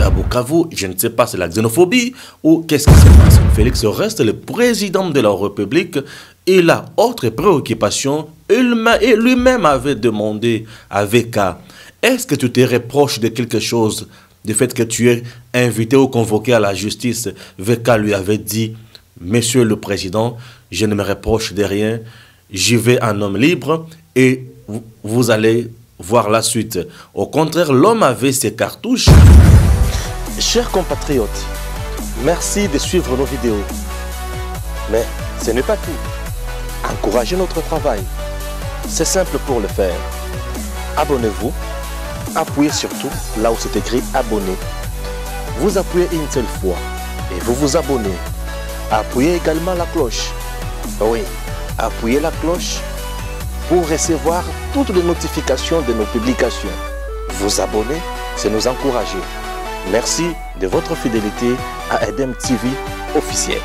à Bukavu, je ne sais pas, c'est la xénophobie ou qu'est-ce qui se passe. Félix reste le président de la République. Il a autre préoccupation. Et lui-même avait demandé à VK, est-ce que tu te reproches de quelque chose, du fait que tu es invité ou convoqué à la justice? VK lui avait dit, Monsieur le Président, je ne me reproche de rien, j'y vais en homme libre et vous allez voir la suite. Au contraire, l'homme avait ses cartouches. Chers compatriotes, merci de suivre nos vidéos. Mais ce n'est pas tout. Encouragez notre travail. C'est simple pour le faire. Abonnez-vous. Appuyez surtout là où c'est écrit abonner. Vous appuyez une seule fois et vous vous abonnez. Appuyez également la cloche. Oui, appuyez la cloche pour recevoir toutes les notifications de nos publications. Vous abonner, c'est nous encourager. Merci de votre fidélité à Edem TV officiel.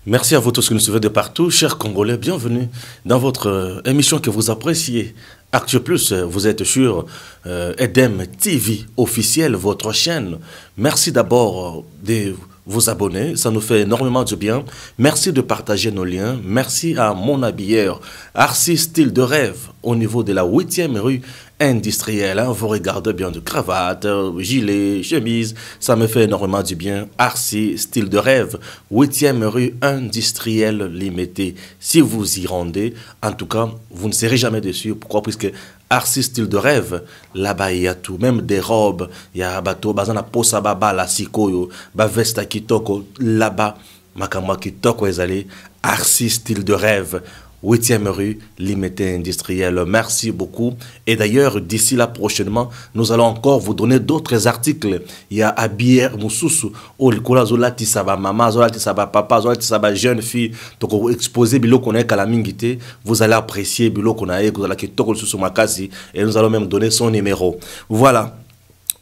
Merci à vous tous qui nous suivez de partout. Chers Congolais, bienvenue dans votre émission que vous appréciez. Actu Plus, vous êtes sur Edem TV officiel, votre chaîne. Merci d'abord de vous abonner, ça nous fait énormément de bien. Merci de partager nos liens. Merci à mon habilleur, Arcy Style de Rêve, au niveau de la 8e rue industrielle. Hein. Vous regardez bien de cravate, gilet, chemise, ça me fait énormément du bien. Arcy Style de Rêve, 8e rue industrielle limitée. Si vous y rendez, en tout cas, vous ne serez jamais déçus. Pourquoi? Puisque Arcy Style de Rêve, là-bas il y a tout, même des robes, il y a bateau, bazana posa baba la sikoyo, ba vesta kitoko, là-bas, makamwa kitoko ezali, Arcy Style de Rêve, 8e rue, limité industrielle. Merci beaucoup. Et d'ailleurs, d'ici là prochainement, nous allons encore vous donner d'autres articles. Il y a Abier Moussousou, Olikola Zola Tisaba Maman, Zola Tisaba Papa, Zola Tisaba jeune fille. Donc, exposer Bilo qu'on est Kalamingité. Vous allez apprécier Bilo qu'on a, vous allez Kitoko Sous Makasi. Et nous allons même donner son numéro. Voilà.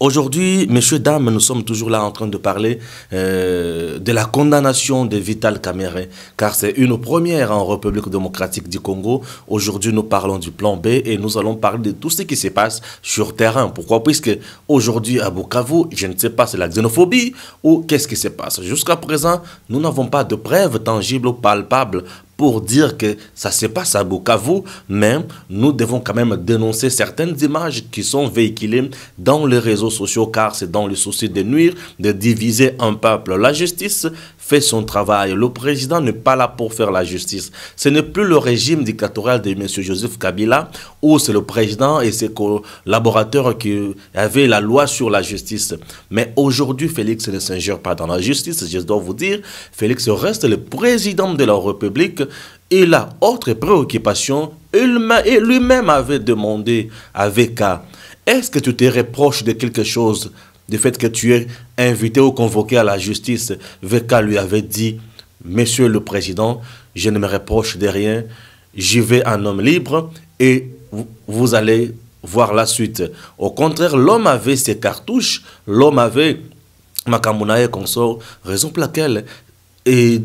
Aujourd'hui, messieurs, dames, nous sommes toujours là en train de parler de la condamnation de Vital Kamerhe, car c'est une première en République démocratique du Congo. Aujourd'hui, nous parlons du plan B et nous allons parler de tout ce qui se passe sur terrain. Pourquoi? Puisque aujourd'hui, à Bukavu, je ne sais pas, c'est la xénophobie ou qu'est-ce qui se passe. Jusqu'à présent, nous n'avons pas de preuves tangibles ou palpables pour dire que ça se passe à Bukavu, mais nous devons quand même dénoncer certaines images qui sont véhiculées dans les réseaux sociaux, car c'est dans le souci de nuire, de diviser un peuple. La justice fait son travail. Le président n'est pas là pour faire la justice. Ce n'est plus le régime dictatorial de M. Joseph Kabila, où c'est le président et ses collaborateurs qui avaient la loi sur la justice. Mais aujourd'hui, Félix ne s'ingère pas dans la justice, je dois vous dire. Félix reste le président de la République. Il a autre préoccupation. Et lui-même avait demandé à VK, est-ce que tu te reproches de quelque chose, du fait que tu es invité ou convoqué à la justice? VK lui avait dit, Monsieur le Président, je ne me reproche de rien, j'y vais en homme libre et vous allez voir la suite. Au contraire, l'homme avait ses cartouches, l'homme avait Makamunae consort, raison pour laquelle est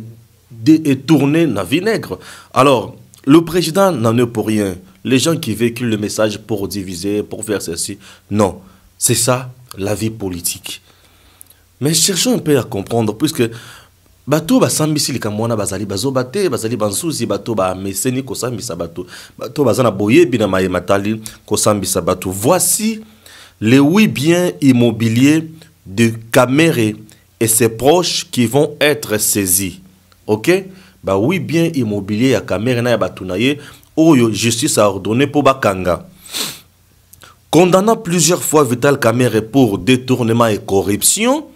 tourné dans le vinaigre. Alors, le président n'en est pour rien. Les gens qui véhiculent le message pour diviser, pour faire ceci, non. C'est ça, la vie politique. Mais cherchons un peu à comprendre, puisque bato ba sambisi likamwana bazali bazobate bazali bansuzi bato ba meseni ko sambisa bato bato bazana boye bina maye matali ko sambisa bato. Voici les 8 biens immobiliers de Kamerhe et ses proches qui vont être saisis. OK? Bah 8 biens immobiliers à Kamerhe na ya batunaye oyo justice a ordonné pour bakanga. Condamnant plusieurs fois Vital Kamerhe pour détournement et corruption,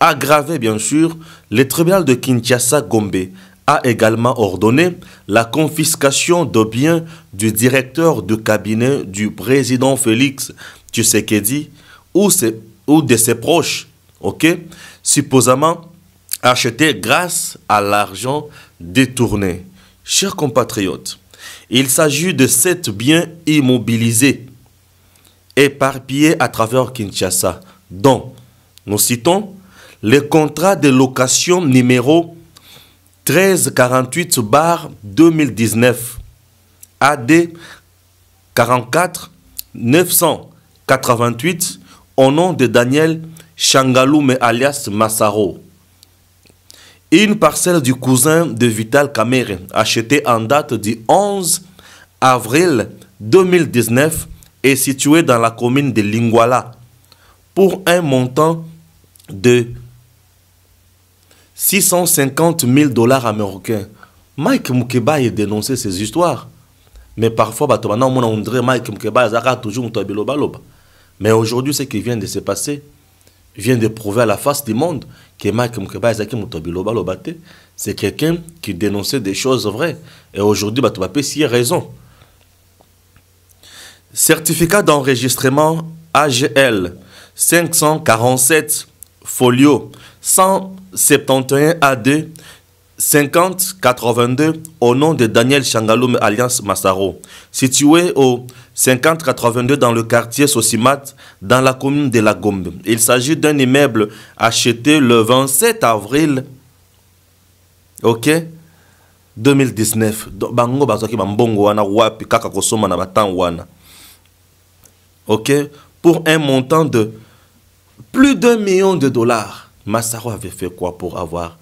aggravé bien sûr, le tribunal de Kinshasa Gombe a également ordonné la confiscation de biens du directeur du cabinet du président Félix Tshisekedi ou de ses proches, ok, supposément achetés grâce à l'argent détourné. Chers compatriotes, il s'agit de 7 biens immobilisés éparpillés à travers Kinshasa, dont nous citons le contrat de location numéro 1348/2019 AD 44 988 au nom de Daniel Changaloume alias Massaro. Une parcelle du cousin de Vital Kamerhe, achetée en date du 11 avril 2019, est située dans la commune de Lingwala pour un montant de 650 000 $ américains. Mike Mukeba a dénoncé ces histoires. Mais parfois, on dirait Mike Mukeba a toujours un biloba. Mais aujourd'hui, ce qui vient de se passer vient de prouver à la face du monde que Mike Mukeba c'est quelqu'un qui dénonçait des choses vraies. Et aujourd'hui, il a raison. Certificat d'enregistrement AGL 547 folio 171 A2 5082 au nom de Daniel Changaloume alias Massaro, situé au 5082 dans le quartier Sosimat, dans la commune de La Gombe. Il s'agit d'un immeuble acheté le 27 avril 2019. Pour un montant de plus d'1 million de $. Massaro avait fait quoi pour avoir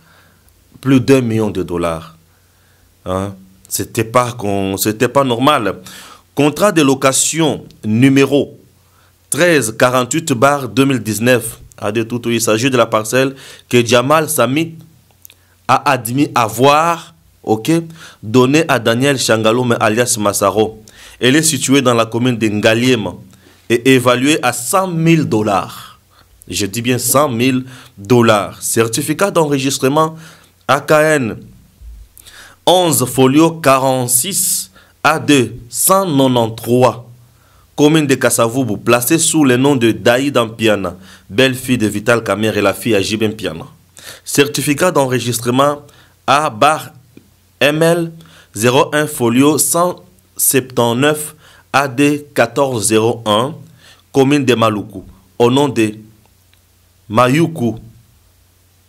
plus d'1 million de $? Hein? C'était pas normal. Contrat de location numéro 1348/2019. Il s'agit de la parcelle que Jamal Samit a admis avoir donné à Daniel Changaloume alias Massaro. Elle est située dans la commune de Ngaliema et évaluée à 100 000 $. Je dis bien 100 000 $. Certificat d'enregistrement AKN 11 folio 46 A2 193. Commune de Kassavoubou, placée sous le nom de Daïd Mpiana, belle-fille de Vital Kamerhe et la fille à Jib Mpiana. Certificat d'enregistrement A/ML 01 folio 179 AD 1401, commune de Maluku, au nom de Mayuku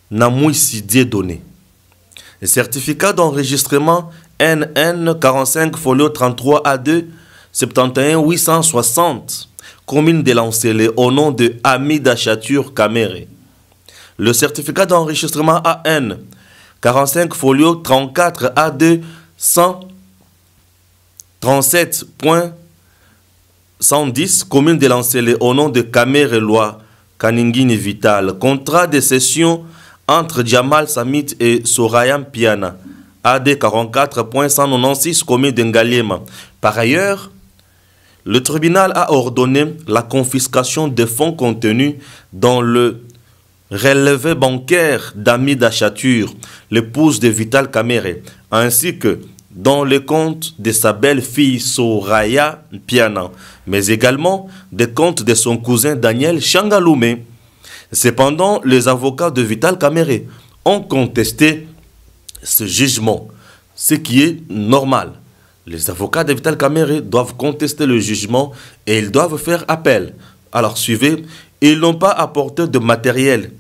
Namouissi Dieudonné. Certificat d'enregistrement NN 45 folio 33 A2 71 860, commune de Lancélé, au nom de Hamida Chatur Kamerhe. Le certificat d'enregistrement AN 45 folio 34 A2 137.110, commune de Lancélé, au nom de Kamerhe Loi Kaningini Vital. Contrat de cession entre Jamal Samit et Soraya Mpiana, AD 44.196, commune de Ngaliema. Par ailleurs, le tribunal a ordonné la confiscation des fonds contenus dans le relevé bancaire d'Hamida Chatur, l'épouse de Vital Kamerhe, ainsi que dans les comptes de sa belle-fille Soraya Mpiana, mais également des comptes de son cousin Daniel Changaloume. Cependant, les avocats de Vital Kamerhe ont contesté ce jugement, ce qui est normal. Les avocats de Vital Kamerhe doivent contester le jugement et ils doivent faire appel. Alors suivez, ils n'ont pas apporté de matériel.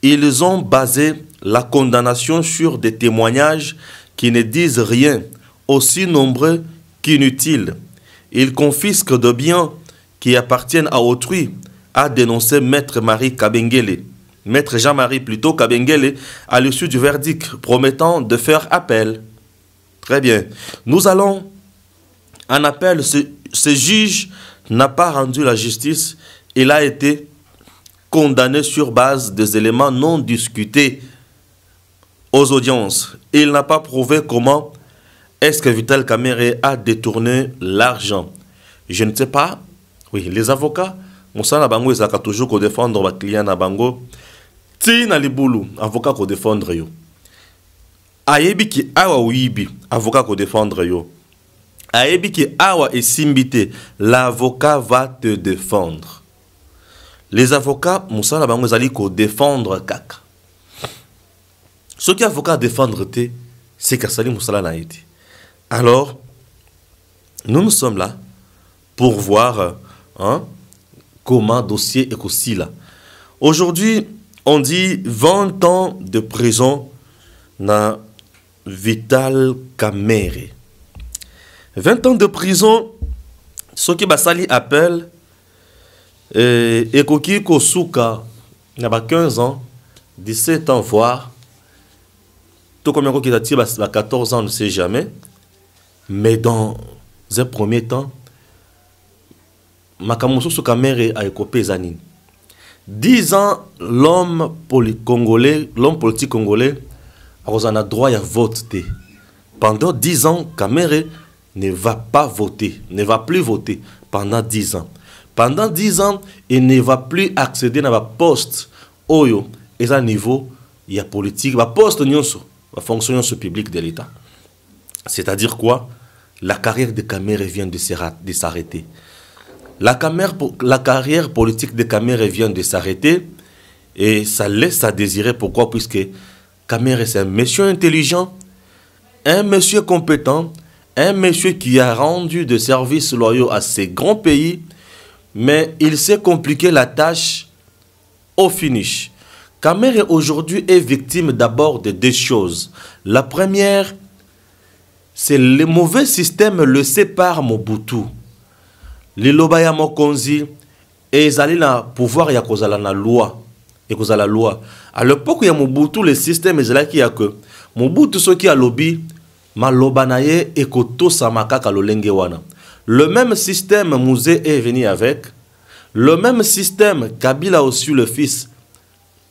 Ils ont basé la condamnation sur des témoignages qui ne disent rien, aussi nombreux qu'inutiles. Ils confisquent de biens qui appartiennent à autrui, a dénoncé Maître Jean-Marie plutôt Kabengele, à l'issue du verdict, promettant de faire appel. Très bien. Nous allons en appel. Ce juge n'a pas rendu la justice. Il a été condamné sur base des éléments non discutés aux audiences. Il n'a pas prouvé comment est-ce que Vital Kamerhe a détourné l'argent. Je ne sais pas. Oui, les avocats, Moussa Bango, ils ont toujours qu'au défendre les clients na Bango. Tina Liboulou, avocat qu'au défendre yo. Ayebi ki awa ouibi, avocat qu'au défendre yo. Ayebi ki awa et simbité, l'avocat va te défendre. Les avocats, Moussa Bango, ils allaient qu'au défendre kaka. Ce qui est avocat défendre, c'est qu'Assali Moussa n'a été. Alors, nous sommes là pour voir comment dossier est aussi là. Aujourd'hui, on dit 20 ans de prison na Vital Kamerhe. 20 ans de prison, ce qui Bassali appelle Et Koki Kosuka, il y a 15 ans, 17 ans, voire. Tout comme il y a 14 ans, on ne sait jamais. Mais dans un premier temps, Makamoso Sokamere a écopé Zanine. 10 ans, l'homme politique congolais a droit à voter. Pendant 10 ans, Kamere ne va pas voter, ne va plus voter pendant 10 ans. Pendant 10 ans, il ne va plus accéder à la poste Oyo et à niveau il y a politique, la poste nyonso, la fonction publique de l'État. C'est-à-dire quoi? La carrière de Kamere vient de s'arrêter. La carrière politique de Kamere vient de s'arrêter et ça laisse à désirer. Pourquoi? Puisque Kamere c'est un monsieur intelligent, un monsieur compétent, un monsieur qui a rendu de services loyaux à ces grands pays, mais il s'est compliqué la tâche au finish. Kamere aujourd'hui est victime d'abord de deux choses. La première, c'est le mauvais système le sépare Mobutu. Les Lobaya Mokonzi et ils allaient na pouvoir ya kozala na loi et kozala loi. À l'époque il y a Mobutu le système est là qui a que Mobutu ce qui a lobby malobanaye et koto samakaka lolenge wana. Le même système Mouzé est venu avec. Le même système Kabila aussi le fils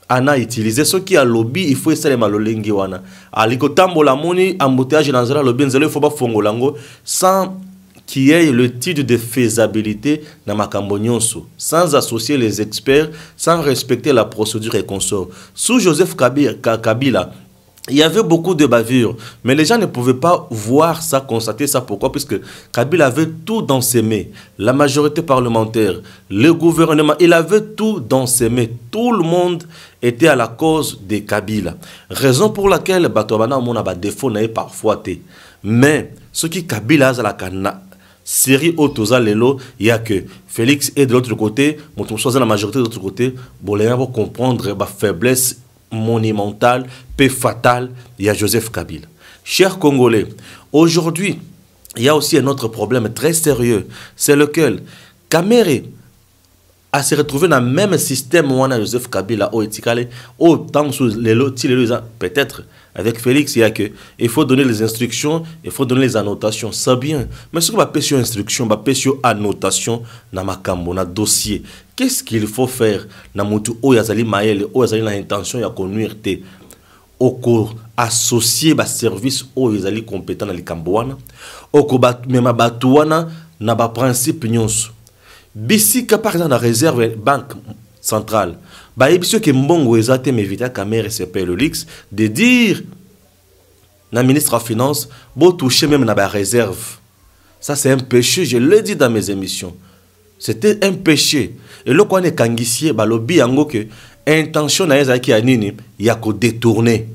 Ana utilisé ce qui a lobby il faut essayer malolenge wana. Alikotambo la moni embouteillage dans la lobby nzelo il faut pas fongolango sans qui ait le titre de faisabilité dans makambo nyonso, sans associer les experts, sans respecter la procédure et consort. Sous Joseph Kabila, il y avait beaucoup de bavures, mais les gens ne pouvaient pas voir ça, constater ça. Pourquoi? Puisque Kabila avait tout dans ses mains. La majorité parlementaire, le gouvernement, il avait tout dans ses mains. Tout le monde était à la cause de Kabila. Raison pour laquelle Batobana Mona ba défaut n'a parfois été. Mais ce qui Kabila a la cana série Otoza Lelo, il y a que Félix est de l'autre côté, la majorité de l'autre côté, pour comprendre la faiblesse monumentale, peu fatale, il y a Joseph Kabila. Chers Congolais, aujourd'hui, il y a aussi un autre problème très sérieux, c'est lequel Kamere a se retrouvé dans le même système où on a Joseph Kabila, autant sous les peut-être. Avec Félix, il y a que il faut donner les instructions, il faut donner les annotations. C'est bien. Mais ce qu'on va payer sur instruction, va payer sur annotation dans ma cambo, dans dossier. Qu'est-ce qu'il faut faire dans mutu oyazali maël, oyazali na intention ya connuire te au cours associer ba service oyazali compétent dans les camboana, au cours même batuana na ba principe nyonso. Bisika par exemple la réserve banque centrale. Bah, il que Mbongo ezate m'éviter Kamere CP le Lix de dire na ministre des Finances beau toucher même na ba réserve. Ça c'est un péché, je l'ai dit dans mes émissions. C'était un péché. Et là quand on est kangissier bah lobby yango que intention na ezaki ya nini ya ko détourner.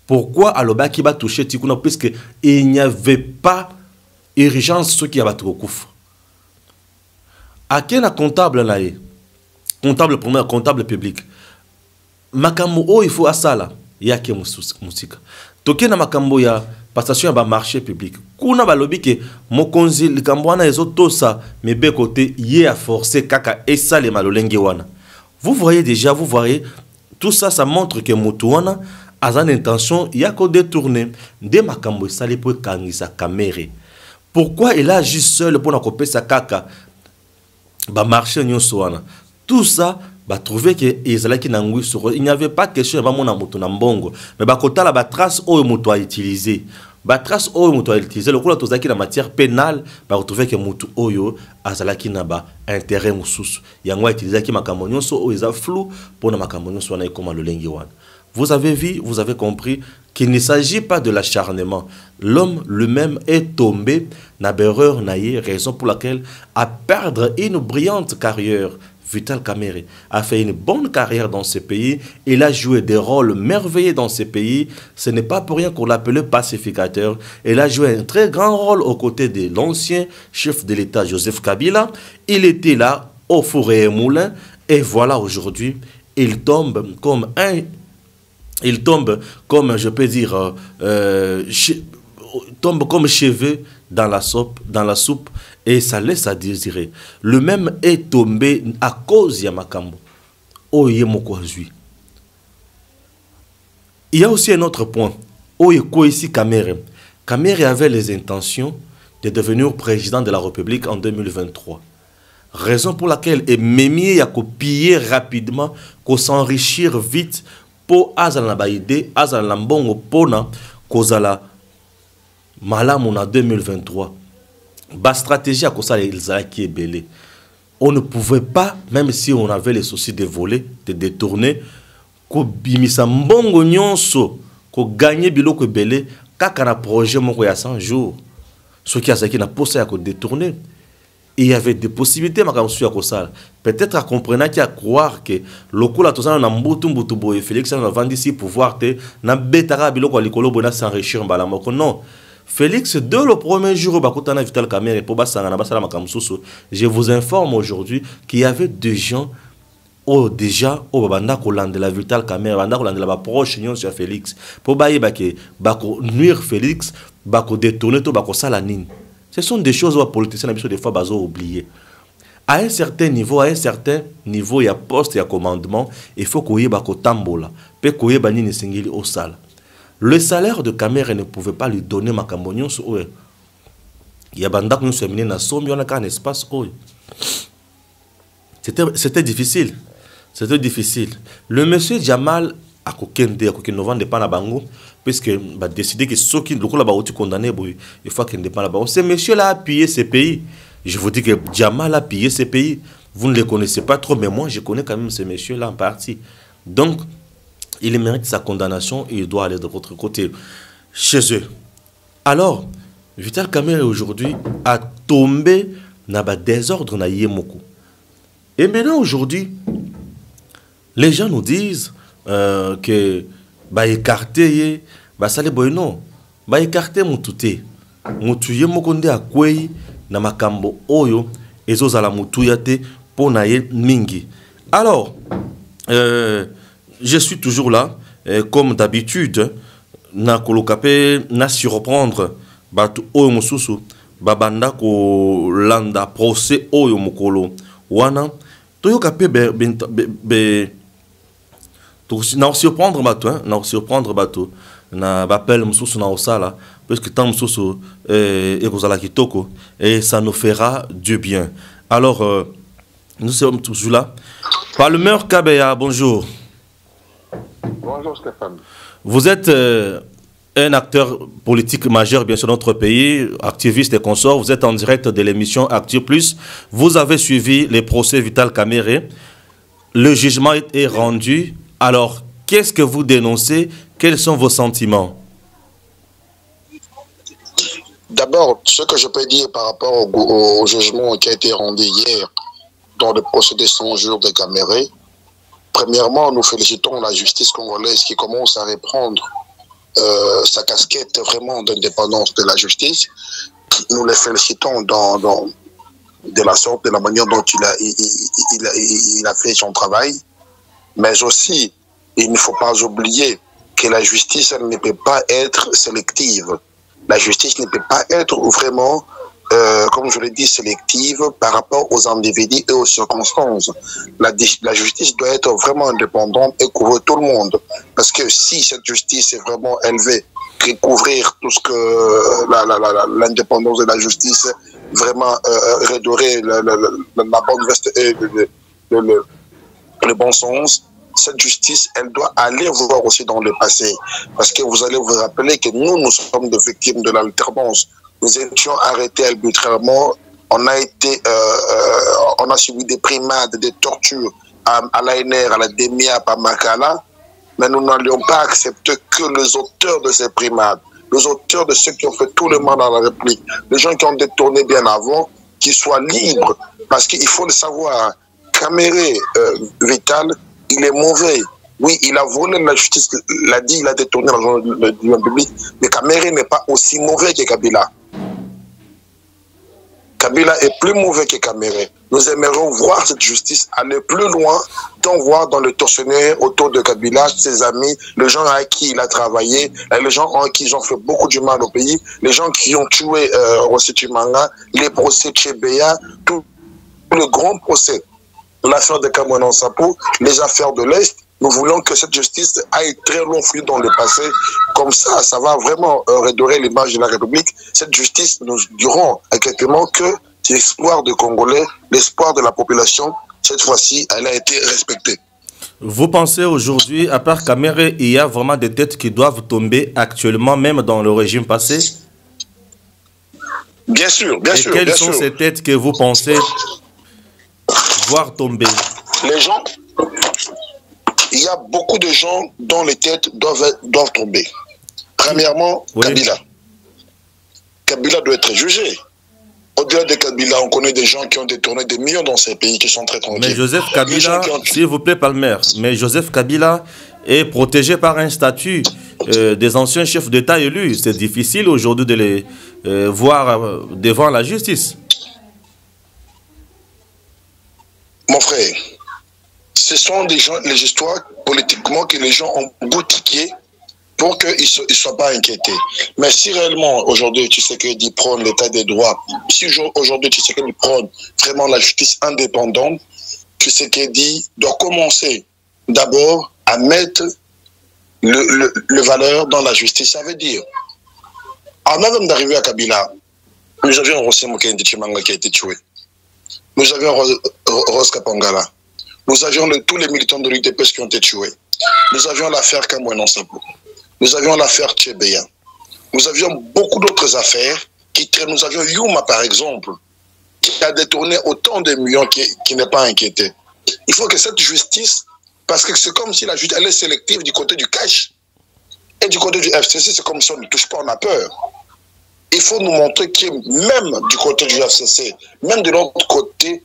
Pourquoi aloba qui va toucher tikuna puisque il n'y avait pas urgence ce qui a battu au couf. À quel comptable là comptable premier, comptable public. Makambo o il faut asala yake musika. Toke na makambo ya passation ya marché public. Kuna balobi ke mokonzi likambwana ezotosa mebe côté yé a forcé kaka esale malolenge wana. Vous voyez déjà, vous voyez tout ça ça montre que mutuana a une intention yako détourner de makambo esale pour kangisa Kamere. Pourquoi il agit seul pour na kopesa kaka ba marché nyonso wana? Tout ça, bah trouver que il n'y avait pas question de mon moto mbongo, mais bah kota la trace au moto a utilisé, bah trace au moto a utilisé. Le coup là tous la matière pénale, bah retrouver que moto oyo azalaki na ba intérêt mususu. Yango a utilisé qui makamonyo so o isa flou pour na makamonyo so na comme le lengi wan. Vous avez vu, vous avez compris qu'il ne s'agit pas de l'acharnement. L'homme lui-même est tombé na berreur naïe, raison pour laquelle à perdre une brillante carrière. Vital Kamere a fait une bonne carrière dans ce pays. Il a joué des rôles merveilleux dans ce pays. Ce n'est pas pour rien qu'on l'appelait pacificateur. Il a joué un très grand rôle aux côtés de l'ancien chef de l'État, Joseph Kabila. Il était là, au four et moulin. Et voilà, aujourd'hui, il tombe comme je peux dire, tombe comme cheveu dans la soupe et ça laisse à désirer. Le même est tombé à cause de Makambo. Il y a aussi un autre point. Ici Kamere. Kamere avait les intentions de devenir président de la République en 2023. Raison pour laquelle Memi a copié rapidement, qu'on s'enrichir vite pour azala baïdé, azala mbongo pona, kozala malamu en 2023. Ba stratégie à cause de qui est belé. On ne pouvait pas, même si on avait les soucis de voler, de détourner, ko bimisa mbongo nyonso, ko gagner biloko belé, kaka na projet moko ya 100 jours. Ce qui a ça qui n'a pas ça à détourner. Il y avait des possibilités, peut-être à comprendre qu'il y a croire que le coup là, tout ça, on a mboutou et Félix, on a vendu ici pouvoir te, na betara biloko alikolo bona s'enrichir mbalamoko. Non. Félix, dès le premier jour, Vital Kamere, je vous informe aujourd'hui qu'il y avait des gens déjà au banda de la Vital Kamere, banda de la proche sur Félix. Pour nuire Félix, détourner tout salanine. Ce sont des choses où les politiciens des fois oublié. À un certain niveau, il y a poste, il y a commandement, il faut qu'il y ait tambola, puis qu'il y ait au sale. Le salaire de Kamere ne pouvait pas lui donner ma cambonion. Il y a bandak nous sommes na sombi on a un espace. C'était difficile. C'était difficile. Le monsieur Jamal a kokende a kokende novembre pas na bango puisque va décider que ceux qui le coup là ba condamné il faut qu'il ne pas là bango. Ce monsieur là a pillé ces pays. Je vous dis que Jamal a pillé ces pays. Vous ne les connaissez pas trop mais moi je connais quand même ce monsieur là en partie. Donc il mérite sa condamnation et il doit aller de votre côté, chez eux. Alors, Vital Kamere aujourd'hui a tombé dans le désordre na Yemoko. Et maintenant aujourd'hui, les gens nous disent que bah écarter, bah ça les boy non, bah écarter mutute, mutu Yemoko nde akwei na makambo oyo ezozala mutuyate pour naye mingi. Alors, je suis toujours là, comme d'habitude, na kolokapé, na surprendre, batu oyo mususu, babanda ko landa procès oyo mukolo, wana, toyo kapé na surprendre batu, na surprendre batu, na bapel mususu na osala, parce que tant mususu ekozala kitoko, et ça nous fera du bien. Alors, nous sommes toujours là. Palmer Kabeya, bonjour. Bonjour Stéphane. Vous êtes un acteur politique majeur, bien sûr, dans notre pays, activiste et consort. Vous êtes en direct de l'émission Actu Plus. Vous avez suivi les procès Vital Kamere. Le jugement est rendu. Alors, qu'est-ce que vous dénoncez? Quels sont vos sentiments? D'abord, ce que je peux dire par rapport au jugement qui a été rendu hier dans le procès des 100 jours de Kamere. Premièrement, nous félicitons la justice congolaise qui commence à reprendre sa casquette vraiment d'indépendance de la justice. Nous les félicitons de la sorte, de la manière dont il a fait son travail. Mais aussi, il ne faut pas oublier que la justice elle ne peut pas être sélective. La justice ne peut pas être vraiment, comme je l'ai dit, sélective par rapport aux individus et aux circonstances. La justice doit être vraiment indépendante et couvrir tout le monde. Parce que si cette justice est vraiment élevée, recouvrir tout ce que l'indépendance de la justice, vraiment redorer la bonne veste et le bon sens, cette justice, elle doit aller voir aussi dans le passé. Parce que vous allez vous rappeler que nous sommes des victimes de l'alternance. Nous étions arrêtés arbitrairement, on a subi des primades, des tortures à l'ANR, à la DEMIA, à Makala, mais nous n'allions pas accepter que les auteurs de ces primades, les auteurs de ceux qui ont fait tout le mal dans la République, les gens qui ont détourné bien avant, qu'ils soient libres. Parce qu'il faut le savoir, Kamere Vital, il est mauvais. Oui, il a volé la justice, l'a dit, il a détourné l'argent du public, mais Kamere n'est pas aussi mauvais que Kabila. Kabila est plus mauvais que Kamere. Nous aimerions voir cette justice aller plus loin, donc voir dans le tortionnaire autour de Kabila, ses amis, les gens avec qui il a travaillé, les gens avec qui ils ont fait beaucoup du mal au pays, les gens qui ont tué Rossi Chimanga, les procès Tchebeya, tout le grand procès, l'affaire de Kamouanan Sapo, les affaires de l'Est. Nous voulons que cette justice aille très long flux dans le passé. Comme ça va vraiment redorer l'image de la République. Cette justice, nous dirons exactement que c'est l'espoir des Congolais, l'espoir de la population. Cette fois-ci, elle a été respectée. Vous pensez aujourd'hui, à part Kamere, il y a vraiment des têtes qui doivent tomber actuellement, même dans le régime passé? Bien sûr, bien sûr. Et quelles sont ces têtes que vous pensez voir tomber? Les gens... Il y a beaucoup de gens dont les têtes doivent tomber. Premièrement, oui. Kabila. Kabila doit être jugé. Au-delà de Kabila, on connaît des gens qui ont détourné des millions dans ces pays qui sont très tranquilles. Mais Joseph Kabila, s'il vous plaît, Palmer, mais Joseph Kabila est protégé par un statut des anciens chefs d'État élus. C'est difficile aujourd'hui de les voir devant la justice. Mon frère, ce sont les histoires politiquement que les gens ont boutiquées pour qu'ils ne soient pas inquiétés. Mais si réellement, aujourd'hui, Tshisekedi prône l'état des droits, si aujourd'hui, Tshisekedi prône vraiment la justice indépendante, Tshisekedi doit commencer d'abord à mettre le valeur dans la justice. Ça veut dire, avant même d'arriver à Kabila, nous avions Rossi Mukendi Chimanga qui a été tué. Nous avions Rose Kapangala. Nous avions tous les militants de l'UDPS qui ont été tués. Nous avions l'affaire Kamouanan Sapo. Nous avions l'affaire Tchebeya. Nous avions beaucoup d'autres affaires qui traînent. Nous avions Yuma, par exemple, qui a détourné autant de millions qui n'est pas inquiété. Il faut que cette justice, parce que c'est comme si la justice elle est sélective du côté du cash et du côté du FCC, c'est comme si on ne touche pas, on a peur. Il faut nous montrer que même du côté du FCC, même de l'autre côté,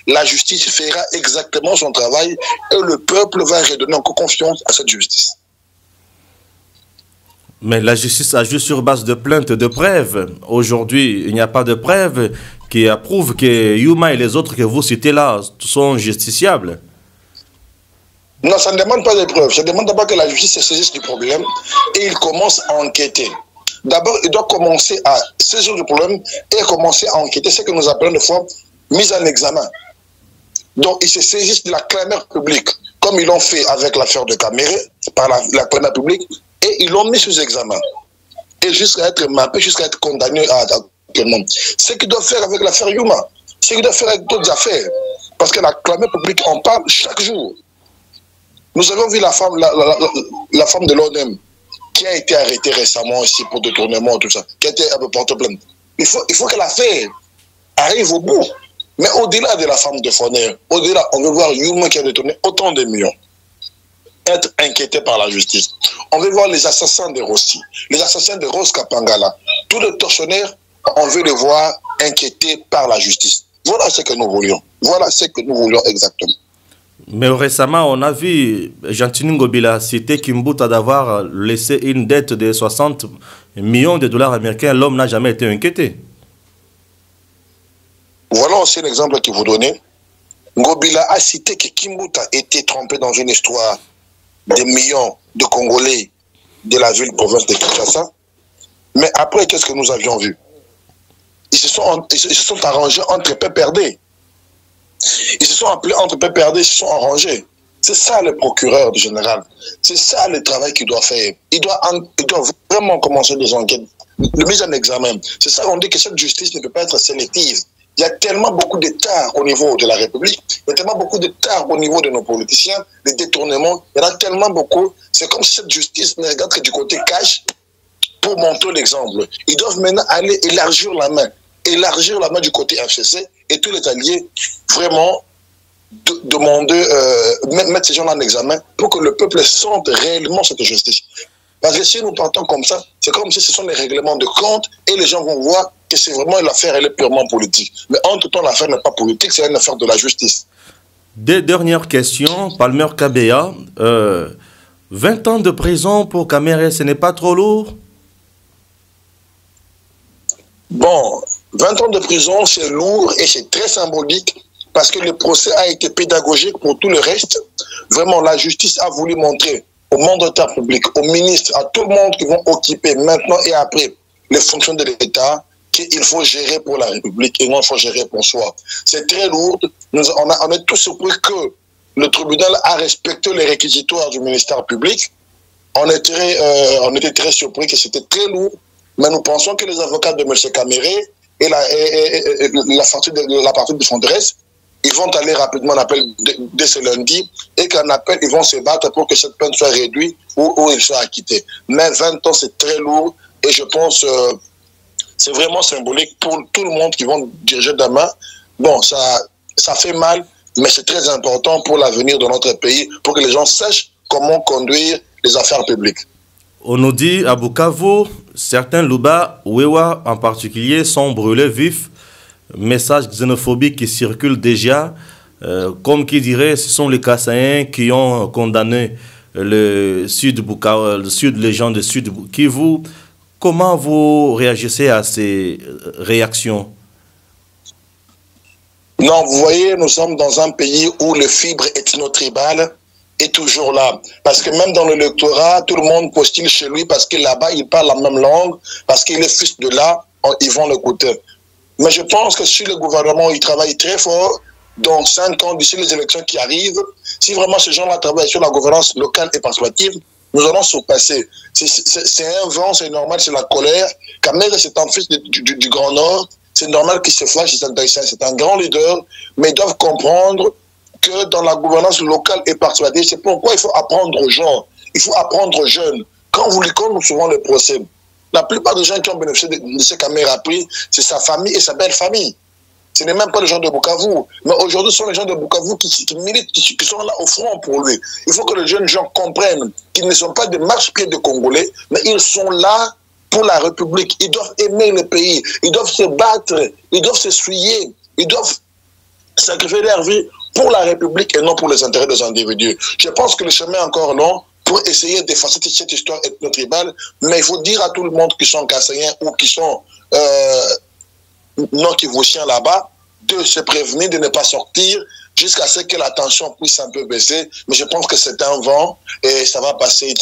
la justice fera exactement son travail et le peuple va redonner encore confiance à cette justice. Mais la justice agit sur base de plaintes, de preuves. Aujourd'hui, il n'y a pas de preuves qui approuvent que Yuma et les autres que vous citez là sont justiciables. Non, ça ne demande pas de preuves. Ça demande d'abord que la justice se saisisse du problème et il commence à enquêter. D'abord, il doit commencer à saisir le problème et commencer à enquêter. C'est ce que nous appelons de fois mise en examen. Donc, ils se saisissent de la clameur publique, comme ils l'ont fait avec l'affaire de Kamere, par la clameur publique, et ils l'ont mis sous examen. Et jusqu'à être mappé, jusqu'à être condamné à tout le monde. Ce qu'ils doivent faire avec l'affaire Yuma, ce qu'ils doivent faire avec d'autres affaires. Parce que la clameur publique, on parle chaque jour. Nous avons vu la femme de l'ONM, qui a été arrêtée récemment ici pour détournement, tout ça, qui a été portée plainte. Il faut que l'affaire arrive au bout. Mais au-delà de la femme de Foner, au-delà, on veut voir Yuma qui a détourné autant de millions être inquiété par la justice. On veut voir les assassins de Rossi, les assassins de Rose Kapangala, tous les tortionnaires, on veut les voir inquiétés par la justice. Voilà ce que nous voulions. Voilà ce que nous voulions exactement. Mais récemment, on a vu Gentini Ngobila citer Kimbuta d'avoir laissé une dette de 60 millions de dollars américains. L'homme n'a jamais été inquiété. Voilà aussi un exemple que vous donnez. Ngobila a cité que Kimbuta était trompé dans une histoire des millions de Congolais de la ville-province de Kinshasa. Mais après, qu'est-ce que nous avions vu? Ils se sont arrangés entre perdés. Ils se sont appelés entre perdés, ils se sont arrangés. C'est ça le procureur du général. C'est ça le travail qu'il doit faire. Il doit vraiment commencer des enquêtes, de mise en examen. C'est ça qu'on dit que cette justice ne peut pas être sélective. Il y a tellement beaucoup d'états au niveau de la République, il y a tellement beaucoup d'états au niveau de nos politiciens, des détournements, il y en a tellement beaucoup. C'est comme si cette justice ne regarde que du côté cash pour montrer l'exemple. Ils doivent maintenant aller élargir la main du côté FCC et tous les alliés, vraiment demander, mettre ces gens en examen pour que le peuple sente réellement cette justice. Parce que si nous partons comme ça, c'est comme si ce sont les règlements de compte et les gens vont voir que c'est vraiment l'affaire, elle est purement politique. Mais entre-temps, l'affaire n'est pas politique, c'est une affaire de la justice. Des dernières questions, Palmer Kabea. 20 ans de prison pour Kamere, ce n'est pas trop lourd? Bon, 20 ans de prison, c'est lourd et c'est très symbolique parce que le procès a été pédagogique pour tout le reste. Vraiment, la justice a voulu montrer aux mandataires publics, aux ministres, à tout le monde qui vont occuper maintenant et après les fonctions de l'État, qu'il faut gérer pour la République et non il faut gérer pour soi. C'est très lourd. On est tous surpris que le tribunal a respecté les réquisitoires du ministère public. On était très surpris que c'était très lourd, mais nous pensons que les avocats de M. Caméré et la partie de Fondresse, ils vont aller rapidement en appel dès ce lundi et qu'en appel, ils vont se battre pour que cette peine soit réduite ou il soit acquitté. Mais 20 ans, c'est très lourd et je pense c'est vraiment symbolique pour tout le monde qui vont diriger demain. Bon, ça fait mal, mais c'est très important pour l'avenir de notre pays, pour que les gens sachent comment conduire les affaires publiques. On nous dit à Bukavu, certains Luba, Wewa en particulier, sont brûlés vifs. Messages xénophobiques qui circulent déjà. Comme qui dirait, ce sont les Kassaïens qui ont condamné les gens du Sud Kivu. Comment vous réagissez à ces réactions? Non, vous voyez, nous sommes dans un pays où le fibre ethno-tribal est toujours là. Parce que même dans l'électorat, tout le monde postule chez lui parce que là-bas, il parle la même langue, parce qu'il est fils de là, ils vont l'écouter. Mais je pense que si le gouvernement il travaille très fort, dans 5 ans, d'ici les élections qui arrivent, si vraiment ces gens-là travaillent sur la gouvernance locale et participative, nous allons surpasser. C'est un vent, c'est normal, c'est la colère. Kamel, c'est un fils du Grand Nord, c'est normal qu'il se fâche, c'est un grand leader, mais ils doivent comprendre que dans la gouvernance locale et participative, c'est pourquoi il faut apprendre aux gens, il faut apprendre aux jeunes. Quand vous lisez souvent le procès, la plupart des gens qui ont bénéficié de ce Kamel a pris, c'est sa famille et sa belle famille. Ce n'est même pas les gens de Bukavu. Mais aujourd'hui, ce sont les gens de Bukavu qui militent, qui sont là au front pour lui. Il faut que les jeunes gens comprennent qu'ils ne sont pas des marche-pieds de Congolais, mais ils sont là pour la République. Ils doivent aimer le pays. Ils doivent se battre. Ils doivent s'essuyer. Ils doivent sacrifier leur vie pour la République et non pour les intérêts des individus. Je pense que le chemin est encore long pour essayer d'effacer cette histoire ethno-tribale, mais il faut dire à tout le monde qui sont Kassaïens ou qui sont non-Kivusiens là-bas, de se prévenir, de ne pas sortir jusqu'à ce que la tension puisse un peu baisser. Mais je pense que c'est un vent et ça va passer.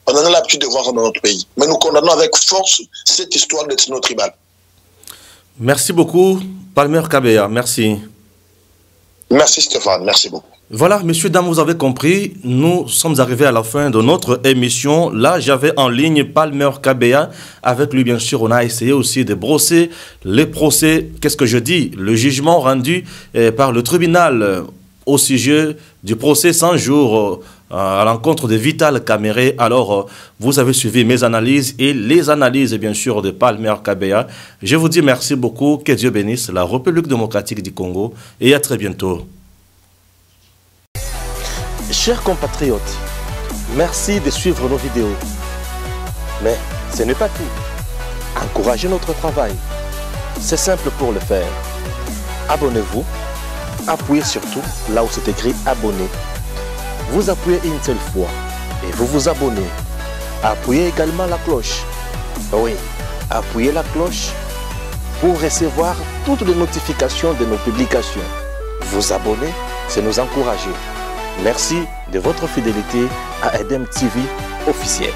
On en a l'habitude de voir dans notre pays. Mais nous condamnons avec force cette histoire d'ethno-tribale. Merci beaucoup, Palmer Kabeya. Merci. Merci Stéphane, merci beaucoup. Voilà, messieurs, dames, vous avez compris, nous sommes arrivés à la fin de notre émission. Là, j'avais en ligne Palmer Kabeya. Avec lui, bien sûr, on a essayé aussi de brosser les procès. Qu'est-ce que je dis? Le jugement rendu par le tribunal au sujet du procès 100 jours à l'encontre de Vital Kamerhe. Alors, vous avez suivi mes analyses et les analyses, bien sûr, de Palmer Kabeya. Je vous dis merci beaucoup. Que Dieu bénisse la République démocratique du Congo et à très bientôt. Chers compatriotes, merci de suivre nos vidéos. Mais ce n'est pas tout. Encouragez notre travail. C'est simple pour le faire. Abonnez-vous. Appuyez surtout là où c'est écrit abonner. Vous appuyez une seule fois et vous vous abonnez. Appuyez également la cloche. Oui, appuyez la cloche pour recevoir toutes les notifications de nos publications. Vous abonner, c'est nous encourager. Merci de votre fidélité à EDEM TV officiel.